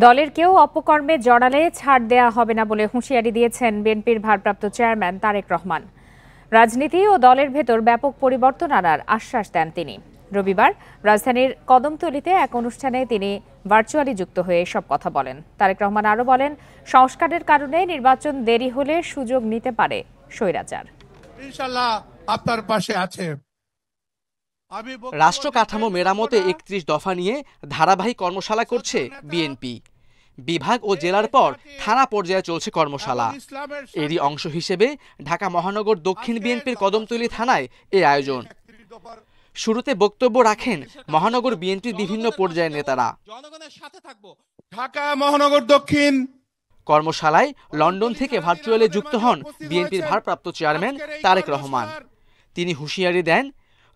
দলের কেউ অপকর্মে জড়ালে ছাড় দেয়া হবে না বলে হুঁশিয়ারি দিয়েছেন বিএনপির ভারপ্রাপ্ত চেয়ারম্যান তারেক রহমান। রাজনীতি ও দলের ভেতর ব্যাপক পরিবর্তন আনার আশ্বাস দেন তিনি। রবিবার রাজধানীর কদমতলীতে এক অনুষ্ঠানে তিনি ভার্চুয়ালি যুক্ত হয়ে এসব কথা বলেন। তারেক রহমান আরও বলেন, সংস্কারের কারণে নির্বাচন দেরি হলে সুযোগ নিতে পারে স্বৈরাচার। ইনশাআল্লাহ আপনার পাশে আছে। রাষ্ট্র কাঠামো মেরামতে ৩১ দফা নিয়ে ধারাবাহিক কর্মশালা করছে বিএনপি। বিভাগ ও জেলার পর থানা পর্যায়ে চলছে কর্মশালা। এরই অংশ হিসেবে ঢাকা মহানগর দক্ষিণ বিএনপির কদমতলী থানায় এই আয়োজন। শুরুতে বক্তব্য রাখেন মহানগর বিএনপির বিভিন্ন পর্যায়ের নেতারা। ঢাকা মহানগর দক্ষিণ কর্মশালায় লন্ডন থেকে ভার্চুয়ালি যুক্ত হন বিএনপির ভারপ্রাপ্ত চেয়ারম্যান তারেক রহমান। তিনি হুঁশিয়ারি দেন,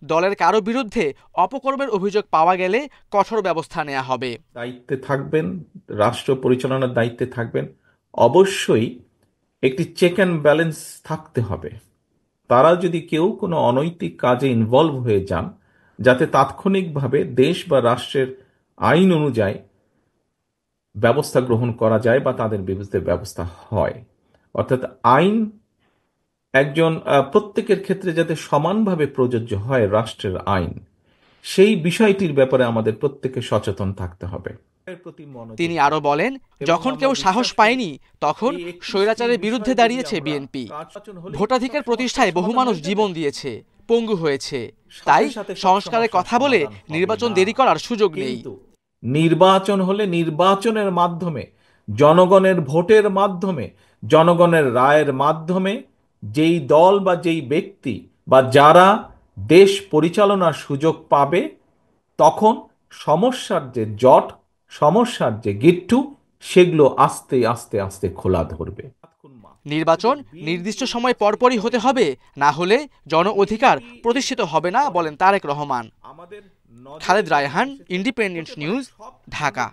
দলের কারো বিরুদ্ধে অপকর্মের অভিযোগ পাওয়া গেলে কঠোর ব্যবস্থা নেওয়া হবে। দায়িত্বে থাকবেন, রাষ্ট্র পরিচালনার দায়িত্বে থাকবেন, অবশ্যই একটি চেক অ্যান্ড ব্যালেন্স থাকতে হবে। তারা যদি কেউ কোনো অনৈতিক কাজে ইনভলভ হয়ে যান, যাতে তাৎক্ষণিকভাবে দেশ বা রাষ্ট্রের আইন অনুযায়ী ব্যবস্থা গ্রহণ করা যায় বা তাদের বিরুদ্ধে ব্যবস্থা হয়। অর্থাৎ আইন একজন প্রত্যেকের ক্ষেত্রে যাতে সমানভাবে প্রযোজ্য হয় রাষ্ট্রের আইন, সেই বিষয়টির ব্যাপারে আমাদের প্রত্যেকে সচেতন থাকতে হবে। তিনি আরো বলেন, যখন কেউ সাহস পায়নি তখন স্বৈরাচারের বিরুদ্ধে দাঁড়িয়েছে বিএনপি। ভোটাধিকার প্রতিষ্ঠায় বহু মানুষ জীবন দিয়েছে, পঙ্গু হয়েছে। তাই সংস্কারের কথা বলে নির্বাচন দেরি করার সুযোগ নেই। নির্বাচন হলে নির্বাচনের মাধ্যমে, জনগণের ভোটের মাধ্যমে, জনগণের রায়ের মাধ্যমে যেই দল বা যেই ব্যক্তি বা যারা দেশ পরিচালনার সুযোগ পাবে, তখন সমস্যার যে জট, সমস্যার যে গিট্টু, সেগুলো আস্তে আস্তে আস্তে খোলা ধরবে। নির্বাচন নির্দিষ্ট সময় পরপরই হতে হবে, না হলে জন অধিকার প্রতিষ্ঠিত হবে না বলেন তারেক রহমান। Khaled Raihan, independent news, Dhaka.